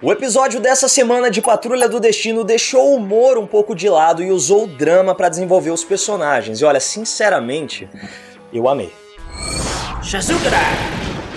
O episódio dessa semana de Patrulha do Destino deixou o humor um pouco de lado e usou o drama pra desenvolver os personagens. E olha, sinceramente, eu amei. Shazukara!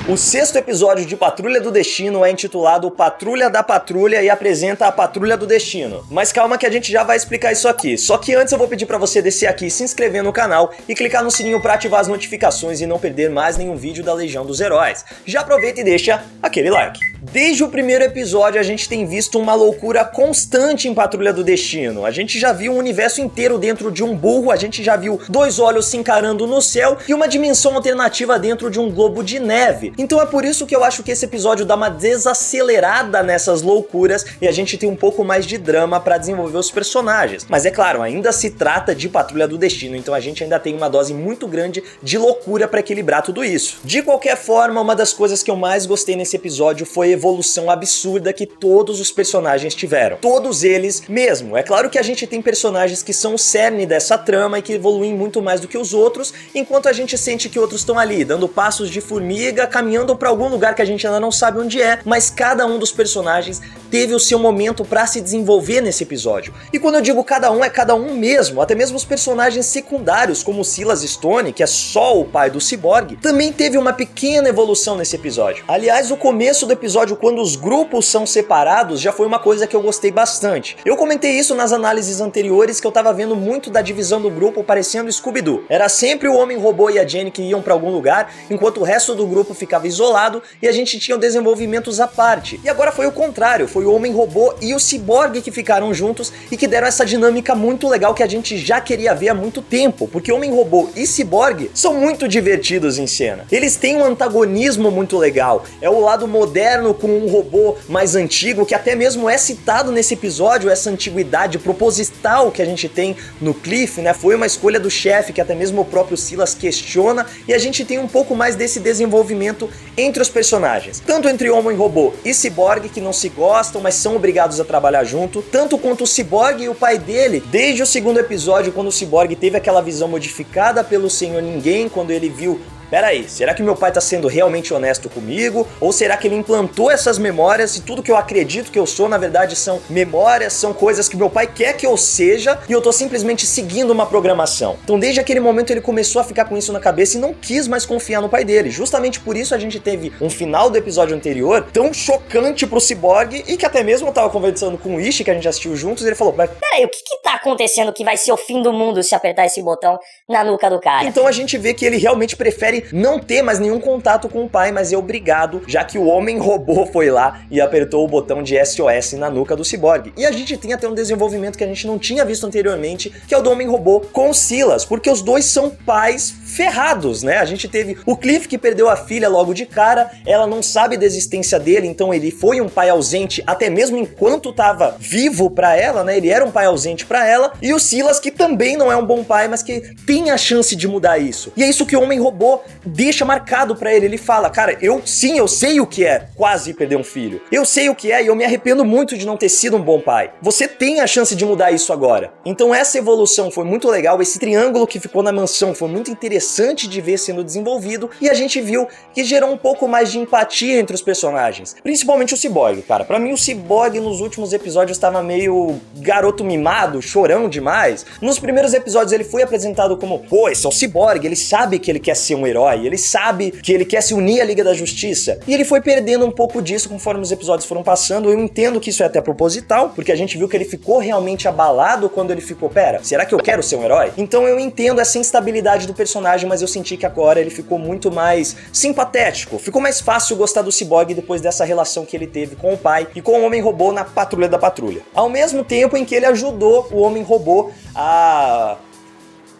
O sexto episódio de Patrulha do Destino é intitulado Patrulha da Patrulha e apresenta a Patrulha do Destino. Mas calma que a gente já vai explicar isso aqui. Só que antes eu vou pedir pra você descer aqui, se inscrever no canal e clicar no sininho pra ativar as notificações e não perder mais nenhum vídeo da Legião dos Heróis. Já aproveita e deixa aquele like. Desde o primeiro episódio a gente tem visto uma loucura constante em Patrulha do Destino. A gente já viu um universo inteiro dentro de um burro, a gente já viu dois olhos se encarando no céu e uma dimensão alternativa dentro de um globo de neve. Então é por isso que eu acho que esse episódio dá uma desacelerada nessas loucuras e a gente tem um pouco mais de drama pra desenvolver os personagens. Mas é claro, ainda se trata de Patrulha do Destino, então a gente ainda tem uma dose muito grande de loucura pra equilibrar tudo isso. De qualquer forma, uma das coisas que eu mais gostei nesse episódio foi a evolução absurda que todos os personagens tiveram. Todos eles mesmo. É claro que a gente tem personagens que são o cerne dessa trama e que evoluem muito mais do que os outros, enquanto a gente sente que outros estão ali, dando passos de formiga, caminhando pra algum lugar que a gente ainda não sabe onde é, mas cada um dos personagens teve o seu momento pra se desenvolver nesse episódio. E quando eu digo cada um, é cada um mesmo. Até mesmo os personagens secundários, como Silas Stone, que é só o pai do Cyborg, também teve uma pequena evolução nesse episódio. Aliás, o começo do episódio, quando os grupos são separados, já foi uma coisa que eu gostei bastante. Eu comentei isso nas análises anteriores, que eu tava vendo muito da divisão do grupo parecendo Scooby-Doo. Era sempre o Homem-Robô e a Jenny que iam pra algum lugar, enquanto o resto do grupo ficava isolado e a gente tinha desenvolvimentos à parte. E agora foi o contrário, foi o Homem-Robô e o Cyborg que ficaram juntos e que deram essa dinâmica muito legal que a gente já queria ver há muito tempo, porque Homem-Robô e Cyborg são muito divertidos em cena. Eles têm um antagonismo muito legal, é o lado moderno com um robô mais antigo, que até mesmo é citado nesse episódio, essa antiguidade proposital que a gente tem no Cliff, né? Foi uma escolha do chefe que até mesmo o próprio Silas questiona, e a gente tem um pouco mais desse desenvolvimento entre os personagens. Tanto entre Homem-Robô e Cyborg, que não se gostam, mas são obrigados a trabalhar junto, tanto quanto o Cyborg e o pai dele, desde o segundo episódio, quando o Cyborg teve aquela visão modificada pelo Senhor Ninguém, quando ele viu: peraí, será que meu pai tá sendo realmente honesto comigo? Ou será que ele implantou essas memórias e tudo que eu acredito que eu sou, na verdade, são memórias, são coisas que meu pai quer que eu seja e eu tô simplesmente seguindo uma programação? Então, desde aquele momento, ele começou a ficar com isso na cabeça e não quis mais confiar no pai dele. Justamente por isso a gente teve um final do episódio anterior tão chocante pro Cyborg e que até mesmo eu tava conversando com o Ishi, que a gente assistiu juntos, e ele falou: mas Peraí, o que tá acontecendo que vai ser o fim do mundo se apertar esse botão na nuca do cara? Então a gente vê que ele realmente prefere não ter mais nenhum contato com o pai, mas é obrigado, já que o Homem-Robô foi lá e apertou o botão de SOS na nuca do Cyborg. E a gente tem até um desenvolvimento que a gente não tinha visto anteriormente, que é o do Homem-Robô com o Silas, porque os dois são pais ferrados, né? A gente teve o Cliff, que perdeu a filha logo de cara, ela não sabe da existência dele, então ele foi um pai ausente até mesmo enquanto tava vivo pra ela, né? Ele era um pai ausente pra ela, e o Silas, que também não é um bom pai, mas que tem a chance de mudar isso. E é isso que o Homem-Robô deixa marcado pra ele. Ele fala: cara, eu sei o que é quase perder um filho. Eu sei o que é e eu me arrependo muito de não ter sido um bom pai. Você tem a chance de mudar isso agora. Então essa evolução foi muito legal, esse triângulo que ficou na mansão foi muito interessante de ver sendo desenvolvido, e a gente viu que gerou um pouco mais de empatia entre os personagens. Principalmente o Cyborg, cara. Pra mim o Cyborg nos últimos episódios estava meio garoto mimado, chorão demais. Nos primeiros episódios ele foi apresentado como: pô, esse é o Cyborg, ele sabe que ele quer ser um herói, ele sabe que ele quer se unir à Liga da Justiça. E ele foi perdendo um pouco disso conforme os episódios foram passando. Eu entendo que isso é até proposital, porque a gente viu que ele ficou realmente abalado quando ele ficou: pera, será que eu quero ser um herói? Então eu entendo essa instabilidade do personagem, mas eu senti que agora ele ficou muito mais simpatético. Ficou mais fácil gostar do Cyborg depois dessa relação que ele teve com o pai e com o Homem-Robô na Patrulha da Patrulha. Ao mesmo tempo em que ele ajudou o Homem-Robô a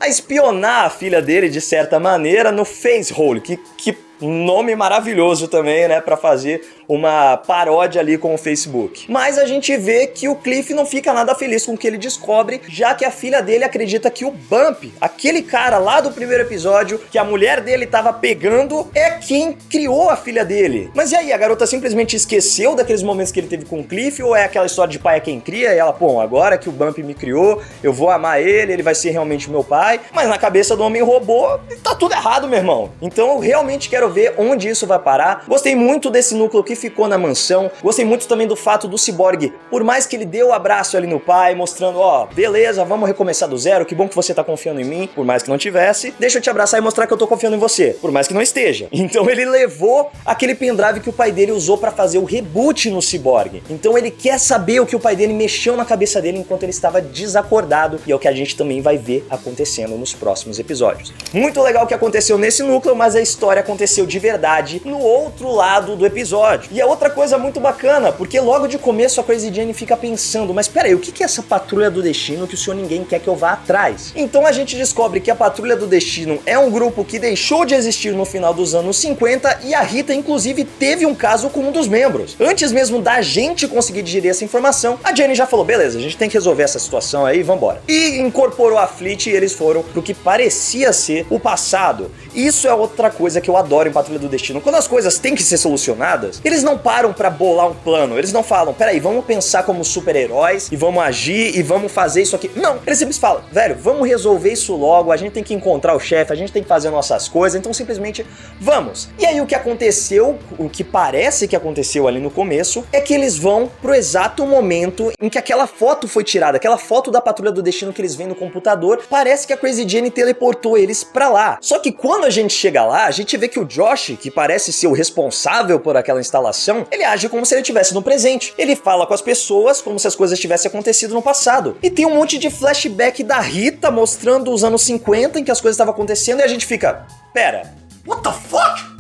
espionar a filha dele de certa maneira no Facehole, que nome maravilhoso também, né, pra fazer uma paródia ali com o Facebook. Mas a gente vê que o Cliff não fica nada feliz com o que ele descobre, já que a filha dele acredita que o Bump, aquele cara lá do primeiro episódio, que a mulher dele tava pegando, é quem criou a filha dele. Mas e aí, a garota simplesmente esqueceu daqueles momentos que ele teve com o Cliff, ou é aquela história de pai é quem cria, e ela, pô, agora que o Bump me criou, eu vou amar ele, ele vai ser realmente meu pai. Mas na cabeça do Homem-Robô, tá tudo errado, meu irmão. Então eu realmente quero ver onde isso vai parar. Gostei muito desse núcleo que ficou na mansão. Gostei muito também do fato do Cyborg, por mais que ele deu o abraço ali no pai, mostrando, ó, beleza, vamos recomeçar do zero, que bom que você tá confiando em mim, por mais que não tivesse. Deixa eu te abraçar e mostrar que eu tô confiando em você, por mais que não esteja. Então ele levou aquele pendrive que o pai dele usou pra fazer o reboot no Cyborg. Então ele quer saber o que o pai dele mexeu na cabeça dele enquanto ele estava desacordado, e é o que a gente também vai ver acontecendo nos próximos episódios. Muito legal o que aconteceu nesse núcleo, mas a história aconteceu de verdade no outro lado do episódio. E é outra coisa muito bacana, porque logo de começo a Crazy Jane fica pensando, mas peraí, o que é essa patrulha do destino que o senhor ninguém quer que eu vá atrás? Então a gente descobre que a patrulha do destino é um grupo que deixou de existir no final dos anos 50 e a Rita inclusive teve um caso com um dos membros. Antes mesmo da gente conseguir digerir essa informação, a Jane já falou, beleza, a gente tem que resolver essa situação aí, vambora. E incorporou a Fleet e eles foram pro que parecia ser o passado. Isso é outra coisa que eu adoro em Patrulha do Destino. Quando as coisas têm que ser solucionadas, eles não param pra bolar um plano, eles não falam, peraí, vamos pensar como super-heróis e vamos agir e vamos fazer isso aqui. Não, eles simplesmente falam, velho, vamos resolver isso logo, a gente tem que encontrar o chefe, a gente tem que fazer nossas coisas, então simplesmente vamos. E aí o que aconteceu, o que parece que aconteceu ali no começo, é que eles vão pro exato momento em que aquela foto foi tirada, aquela foto da Patrulha do Destino que eles veem no computador, parece que a Crazy Jane teleportou eles pra lá. Só que quando a gente chega lá, a gente vê que o Josh, que parece ser o responsável por aquela instalação, ele age como se ele estivesse no presente. Ele fala com as pessoas como se as coisas tivessem acontecido no passado. E tem um monte de flashback da Rita mostrando os anos 50 em que as coisas estavam acontecendo e a gente fica, pera, what the fuck?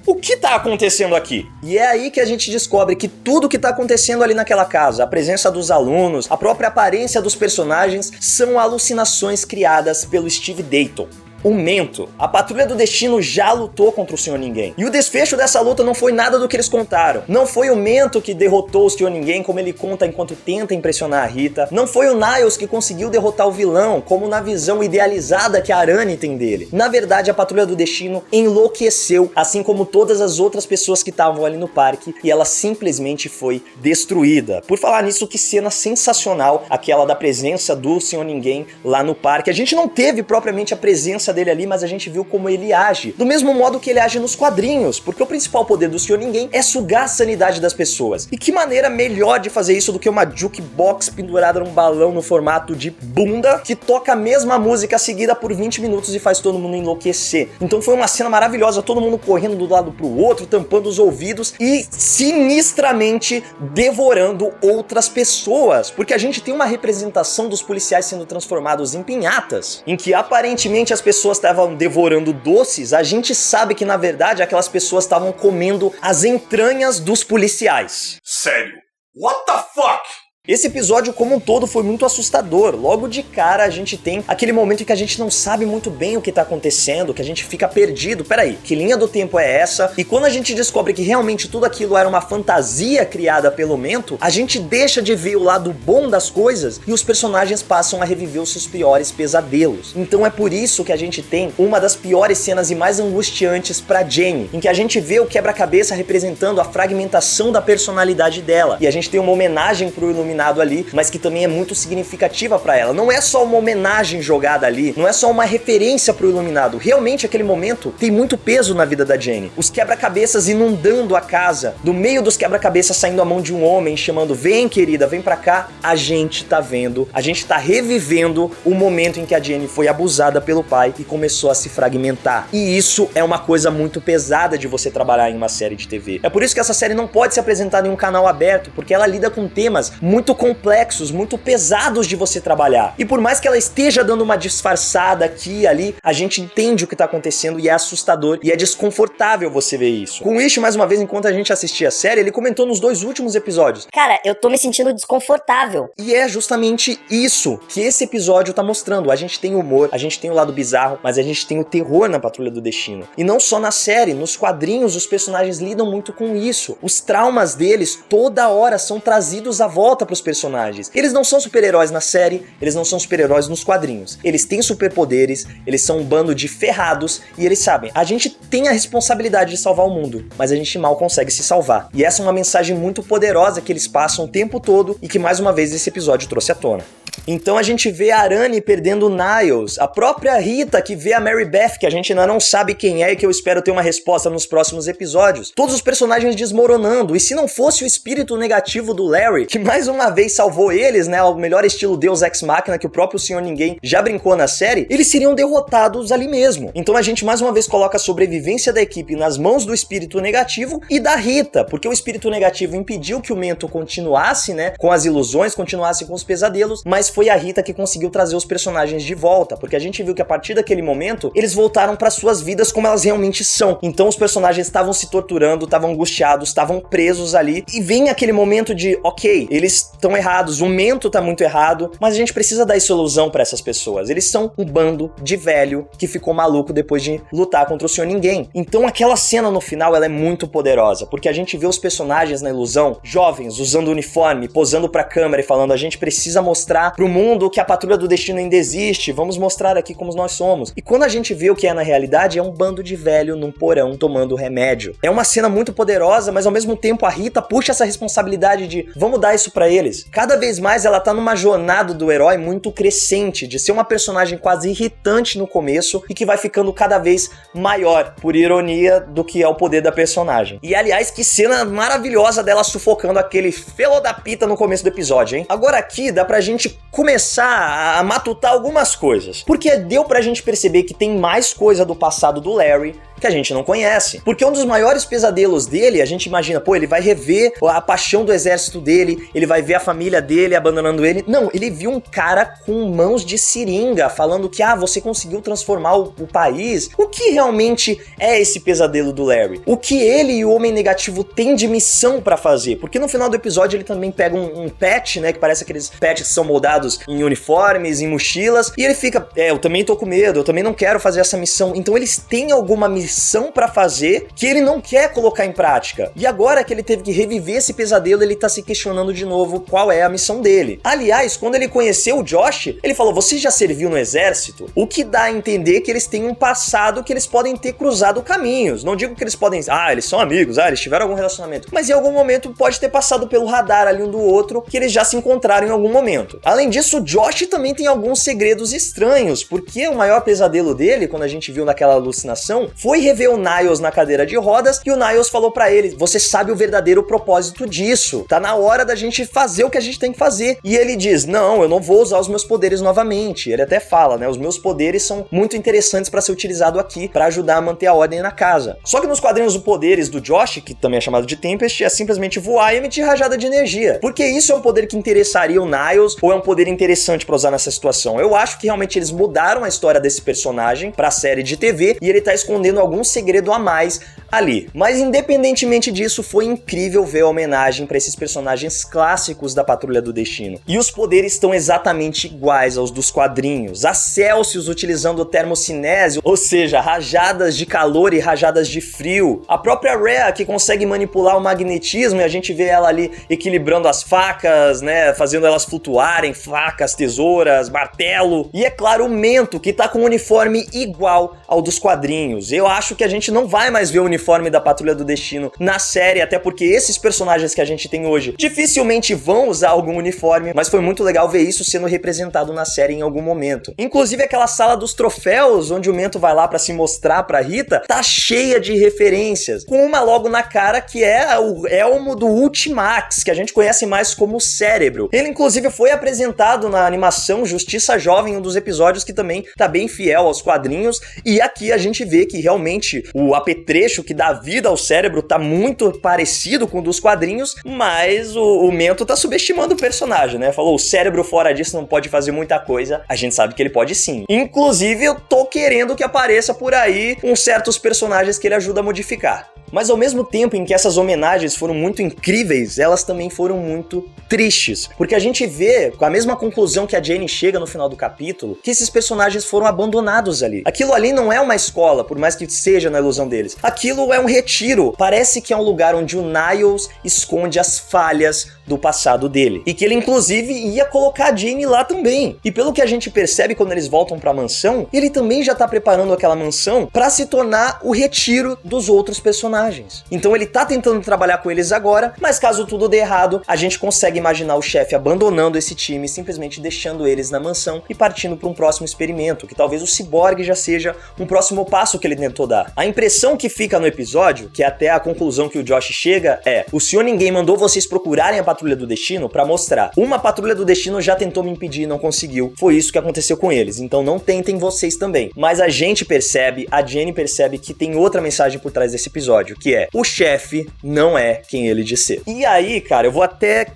O que tá acontecendo aqui? E é aí que a gente descobre que tudo que tá acontecendo ali naquela casa, a presença dos alunos, a própria aparência dos personagens, são alucinações criadas pelo Steve Dayton. O Mento. A Patrulha do Destino já lutou contra o Senhor Ninguém. E o desfecho dessa luta não foi nada do que eles contaram. Não foi o Mento que derrotou o Senhor Ninguém, como ele conta enquanto tenta impressionar a Rita. Não foi o Niles que conseguiu derrotar o vilão, como na visão idealizada que a Arani tem dele. Na verdade, a Patrulha do Destino enlouqueceu, assim como todas as outras pessoas que estavam ali no parque, e ela simplesmente foi destruída. Por falar nisso, que cena sensacional, aquela da presença do Senhor Ninguém lá no parque. A gente não teve propriamente a presença dele ali, mas a gente viu como ele age. Do mesmo modo que ele age nos quadrinhos, porque o principal poder do Senhor Ninguém é sugar a sanidade das pessoas. E que maneira melhor de fazer isso do que uma jukebox pendurada num balão no formato de bunda, que toca a mesma música seguida por 20 minutos e faz todo mundo enlouquecer. Então foi uma cena maravilhosa, todo mundo correndo do lado pro outro, tampando os ouvidos e sinistramente devorando outras pessoas, porque a gente tem uma representação dos policiais sendo transformados em pinhatas, em que aparentemente as pessoas estavam devorando doces, a gente sabe que na verdade aquelas pessoas estavam comendo as entranhas dos policiais. Sério? What the fuck? Esse episódio como um todo foi muito assustador. Logo de cara a gente tem aquele momento em que a gente não sabe muito bem o que tá acontecendo, que a gente fica perdido. Peraí, que linha do tempo é essa? E quando a gente descobre que realmente tudo aquilo era uma fantasia criada pelo Mento, a gente deixa de ver o lado bom das coisas e os personagens passam a reviver os seus piores pesadelos. Então é por isso que a gente tem uma das piores cenas e mais angustiantes pra Jane, em que a gente vê o quebra-cabeça representando a fragmentação da personalidade dela. E a gente tem uma homenagem pro Iluminado ali, mas que também é muito significativa pra ela. Não é só uma homenagem jogada ali, não é só uma referência pro Iluminado. Realmente aquele momento tem muito peso na vida da Jane. Os quebra-cabeças inundando a casa, do meio dos quebra-cabeças saindo a mão de um homem chamando, vem querida, vem pra cá. A gente tá vendo, a gente tá revivendo o momento em que a Jane foi abusada pelo pai e começou a se fragmentar. E isso é uma coisa muito pesada de você trabalhar em uma série de TV. É por isso que essa série não pode ser apresentada em um canal aberto, porque ela lida com temas muito complexos, muito pesados de você trabalhar. E por mais que ela esteja dando uma disfarçada aqui e ali, a gente entende o que tá acontecendo e é assustador e é desconfortável você ver isso. Com o Ishi, mais uma vez, enquanto a gente assistia a série, ele comentou nos 2 últimos episódios. Cara, eu tô me sentindo desconfortável. E é justamente isso que esse episódio tá mostrando. A gente tem humor, a gente tem o lado bizarro, mas a gente tem o terror na Patrulha do Destino. E não só na série, nos quadrinhos os personagens lidam muito com isso. Os traumas deles toda hora são trazidos à volta pros personagens. Eles não são super-heróis na série, eles não são super-heróis nos quadrinhos. Eles têm superpoderes, eles são um bando de ferrados e eles sabem, a gente tem a responsabilidade de salvar o mundo, mas a gente mal consegue se salvar. E essa é uma mensagem muito poderosa que eles passam o tempo todo e que mais uma vez esse episódio trouxe à tona. Então a gente vê a Arani perdendo o Niles, a própria Rita que vê a Mary Beth, que a gente ainda não sabe quem é e que eu espero ter uma resposta nos próximos episódios. Todos os personagens desmoronando, e se não fosse o espírito negativo do Larry, que mais uma vez salvou eles, né, ao melhor estilo Deus Ex Machina que o próprio Senhor Ninguém já brincou na série, eles seriam derrotados ali mesmo. Então a gente mais uma vez coloca a sobrevivência da equipe nas mãos do espírito negativo e da Rita, porque o espírito negativo impediu que o Mento continuasse, né, com as ilusões, continuasse com os pesadelos, mas foi a Rita que conseguiu trazer os personagens de volta, porque a gente viu que a partir daquele momento, eles voltaram para suas vidas como elas realmente são. Então os personagens estavam se torturando, estavam angustiados, estavam presos ali, e vem aquele momento de, ok, eles estão errados, o Mento tá muito errado, mas a gente precisa dar essa ilusão para essas pessoas. Eles são um bando de velho que ficou maluco depois de lutar contra o Senhor Ninguém. Então aquela cena no final, ela é muito poderosa, porque a gente vê os personagens na ilusão, jovens, usando uniforme, posando pra câmera e falando, a gente precisa mostrar pro mundo que a Patrulha do Destino ainda existe, vamos mostrar aqui como nós somos. E quando a gente vê o que é na realidade, é um bando de velho num porão tomando remédio. É uma cena muito poderosa, mas ao mesmo tempo a Rita puxa essa responsabilidade de, vamos dar isso pra eles. Cada vez mais ela tá numa jornada do herói muito crescente, de ser uma personagem quase irritante no começo e que vai ficando cada vez maior, por ironia do que é o poder da personagem. E aliás, que cena maravilhosa dela sufocando aquele felo da pita no começo do episódio, hein? Agora aqui dá pra gente começar a matutar algumas coisas, porque deu pra gente perceber que tem mais coisa do passado do Larry que a gente não conhece. Porque um dos maiores pesadelos dele, a gente imagina, pô, ele vai rever a paixão do exército dele, ele vai ver a família dele abandonando ele. Não, ele viu um cara com mãos de seringa falando que, você conseguiu transformar o país. O que realmente é esse pesadelo do Larry? O que ele e o Homem Negativo têm de missão pra fazer? Porque no final do episódio ele também pega um pet, né, que parece aqueles pets que são moldados em uniformes, em mochilas, e ele fica, eu também tô com medo, eu também não quero fazer essa missão. Então eles têm alguma missão pra fazer que ele não quer colocar em prática. E agora que ele teve que reviver esse pesadelo, ele tá se questionando de novo qual é a missão dele. Aliás, quando ele conheceu o Josh, ele falou, você já serviu no exército? O que dá a entender que eles têm um passado que eles podem ter cruzado caminhos. Não digo que eles podem, eles são amigos, eles tiveram algum relacionamento, mas em algum momento pode ter passado pelo radar ali um do outro, que eles já se encontraram em algum momento. Além disso, o Josh também tem alguns segredos estranhos, porque o maior pesadelo dele, quando a gente viu naquela alucinação, foi rever o Niles na cadeira de rodas, e o Niles falou pra ele, você sabe o verdadeiro propósito disso, tá na hora da gente fazer o que a gente tem que fazer. E ele diz, não, eu não vou usar os meus poderes novamente. Ele até fala, né, os meus poderes são muito interessantes pra ser utilizado aqui, pra ajudar a manter a ordem na casa. Só que nos quadrinhos os poderes do Josh, que também é chamado de Tempest, é simplesmente voar e emitir rajada de energia. Porque isso é um poder que interessaria o Niles, ou é um poder interessante pra usar nessa situação? Eu acho que realmente eles mudaram a história desse personagem pra série de TV, e ele tá escondendo algum segredo a mais ali. Mas independentemente disso, foi incrível ver a homenagem para esses personagens clássicos da Patrulha do Destino. E os poderes estão exatamente iguais aos dos quadrinhos. A Celsius utilizando o termocinésio, ou seja, rajadas de calor e rajadas de frio. A própria Rhea, que consegue manipular o magnetismo, e a gente vê ela ali equilibrando as facas, né, fazendo elas flutuarem, facas, tesouras, martelo. E é claro, o Mento, que tá com um uniforme igual ao dos quadrinhos. Eu acho que a gente não vai mais ver o uniforme da Patrulha do Destino na série, até porque esses personagens que a gente tem hoje dificilmente vão usar algum uniforme, mas foi muito legal ver isso sendo representado na série em algum momento. Inclusive aquela sala dos troféus, onde o Mento vai lá pra se mostrar pra Rita, tá cheia de referências, com uma logo na cara que é o elmo do Ultimax, que a gente conhece mais como Cérebro. Ele inclusive foi apresentado na animação Justiça Jovem, um dos episódios que também tá bem fiel aos quadrinhos, e aqui a gente vê que realmente o apetrecho que dá vida ao Cérebro tá muito parecido com o dos quadrinhos, mas o Mento tá subestimando o personagem, né? Falou, o Cérebro fora disso não pode fazer muita coisa. A gente sabe que ele pode sim. Inclusive, eu tô querendo que apareça por aí uns certos personagens que ele ajuda a modificar. Mas ao mesmo tempo em que essas homenagens foram muito incríveis, elas também foram muito tristes. Porque a gente vê, com a mesma conclusão que a Jenny chega no final do capítulo, que esses personagens foram abandonados ali. Aquilo ali não é uma escola, por mais que seja na ilusão deles. Aquilo é um retiro. Parece que é um lugar onde o Niles esconde as falhas do passado dele. E que ele, inclusive, ia colocar a Jane lá também. E pelo que a gente percebe quando eles voltam pra mansão, ele também já tá preparando aquela mansão pra se tornar o retiro dos outros personagens. Então ele tá tentando trabalhar com eles agora, mas caso tudo dê errado, a gente consegue imaginar o chefe abandonando esse time, simplesmente deixando eles na mansão e partindo pra um próximo experimento, que talvez o ciborgue já seja um próximo passo que ele tentou dar. A impressão que fica no episódio, que é até a conclusão que o Josh chega, é: o Senhor Ninguém mandou vocês procurarem a Patrulha do Destino pra mostrar. Uma Patrulha do Destino já tentou me impedir e não conseguiu. Foi isso que aconteceu com eles, então não tentem vocês também. Mas a gente percebe, a Jenny percebe que tem outra mensagem por trás desse episódio, que é: o chefe não é quem ele diz ser. E aí, cara, eu vou até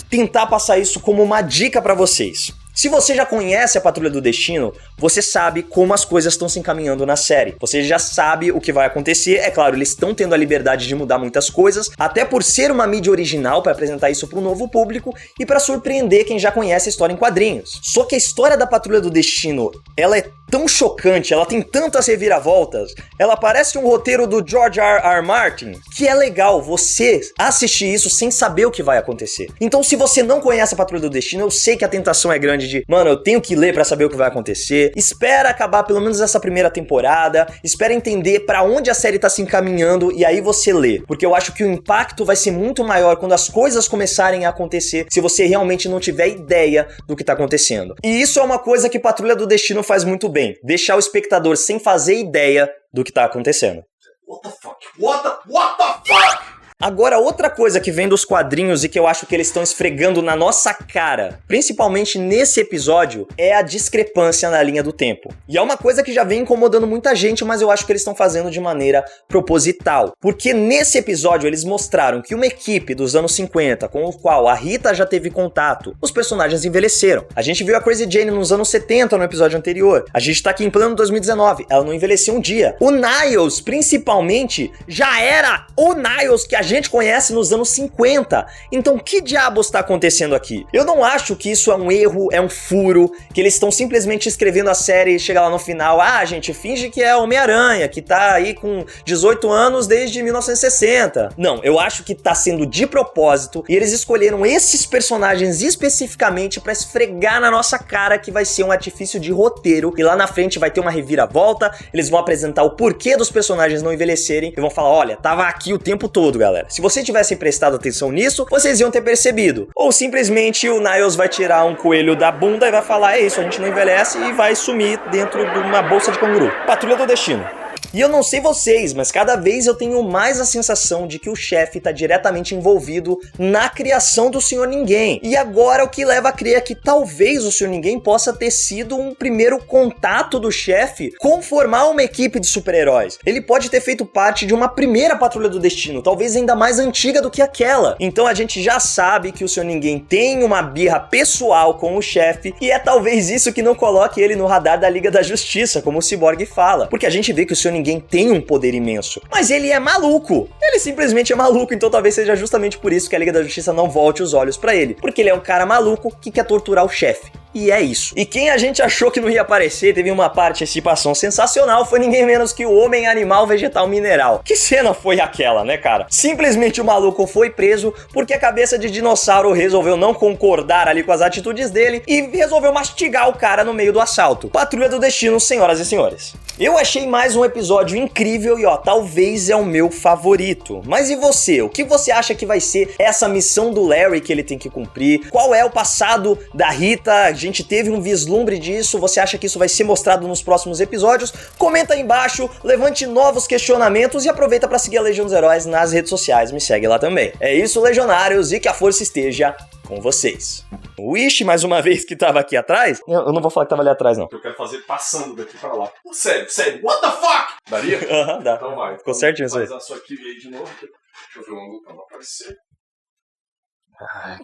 tentar passar isso como uma dica pra vocês. Se você já conhece a Patrulha do Destino, você sabe como as coisas estão se encaminhando na série. Você já sabe o que vai acontecer. É claro, eles estão tendo a liberdade de mudar muitas coisas, até por ser uma mídia original para apresentar isso para um novo público e para surpreender quem já conhece a história em quadrinhos. Só que a história da Patrulha do Destino, ela é tão chocante, ela tem tantas reviravoltas, ela parece um roteiro do George R.R. Martin, que é legal você assistir isso sem saber o que vai acontecer. Então, se você não conhece a Patrulha do Destino, eu sei que a tentação é grande de, mano, eu tenho que ler pra saber o que vai acontecer. Espera acabar pelo menos essa primeira temporada, espera entender pra onde a série tá se encaminhando e aí você lê. Porque eu acho que o impacto vai ser muito maior quando as coisas começarem a acontecer, se você realmente não tiver ideia do que tá acontecendo. E isso é uma coisa que Patrulha do Destino faz muito bem. Deixar o espectador sem fazer ideia do que tá acontecendo. What the fuck? What the fuck? Agora, outra coisa que vem dos quadrinhos e que eu acho que eles estão esfregando na nossa cara, principalmente nesse episódio, é a discrepância na linha do tempo. E é uma coisa que já vem incomodando muita gente, mas eu acho que eles estão fazendo de maneira proposital. Porque nesse episódio eles mostraram que uma equipe dos anos 50, com o qual a Rita já teve contato, os personagens envelheceram. A gente viu a Crazy Jane nos anos 70 no episódio anterior. A gente tá aqui em plano 2019, ela não envelheceu um dia. O Niles, principalmente, já era o Niles que a gente conhece nos anos 50. Então, que diabos está acontecendo aqui? Eu não acho que isso é um erro, é um furo, que eles estão simplesmente escrevendo a série e chega lá no final, gente, finge que é Homem-Aranha, que tá aí com 18 anos desde 1960. Não, eu acho que tá sendo de propósito e eles escolheram esses personagens especificamente pra esfregar na nossa cara que vai ser um artifício de roteiro e lá na frente vai ter uma reviravolta, eles vão apresentar o porquê dos personagens não envelhecerem e vão falar, olha, tava aqui o tempo todo, galera. Se vocês tivessem prestado atenção nisso, vocês iam ter percebido. Ou simplesmente o Niles vai tirar um coelho da bunda e vai falar, é isso, a gente não envelhece, e vai sumir dentro de uma bolsa de canguru. Patrulha do Destino. E eu não sei vocês, mas cada vez eu tenho mais a sensação de que o chefe tá diretamente envolvido na criação do Senhor Ninguém. E agora o que leva a crer é que talvez o Senhor Ninguém possa ter sido um primeiro contato do chefe com formar uma equipe de super-heróis. Ele pode ter feito parte de uma primeira Patrulha do Destino, talvez ainda mais antiga do que aquela. Então a gente já sabe que o Senhor Ninguém tem uma birra pessoal com o chefe, e é talvez isso que não coloque ele no radar da Liga da Justiça, como o Cyborg fala. Porque a gente vê que o Senhor Ninguém tem um poder imenso, mas ele é maluco. Ele simplesmente é maluco, então talvez seja justamente por isso que a Liga da Justiça não volte os olhos pra ele, porque ele é um cara maluco que quer torturar o chefe. E é isso. E quem a gente achou que não ia aparecer, teve uma participação sensacional, foi ninguém menos que o Homem Animal Vegetal Mineral. Que cena foi aquela, né, cara? Simplesmente o maluco foi preso porque a cabeça de dinossauro resolveu não concordar ali com as atitudes dele e resolveu mastigar o cara no meio do assalto. Patrulha do Destino, senhoras e senhores. Eu achei mais um episódio incrível e talvez é o meu favorito. Mas e você? O que você acha que vai ser essa missão do Larry que ele tem que cumprir? Qual é o passado da Rita? A gente teve um vislumbre disso, você acha que isso vai ser mostrado nos próximos episódios? Comenta aí embaixo, levante novos questionamentos e aproveita para seguir a Legião dos Heróis nas redes sociais, me segue lá também. É isso, Legionários, e que a força esteja com vocês. O Wish, mais uma vez, que tava aqui atrás, eu não vou falar que tava ali atrás, não. Eu quero fazer passando daqui pra lá. Sério, what the fuck? Daria? Aham, dá. Então vai. Ficou certinho isso aí. Faz a sua kill aí de novo. Deixa eu ver o ângulo pra não aparecer.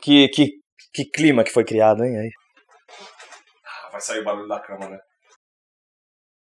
Que clima que foi criado, hein? Aí. Vai sair o barulho da cama, né?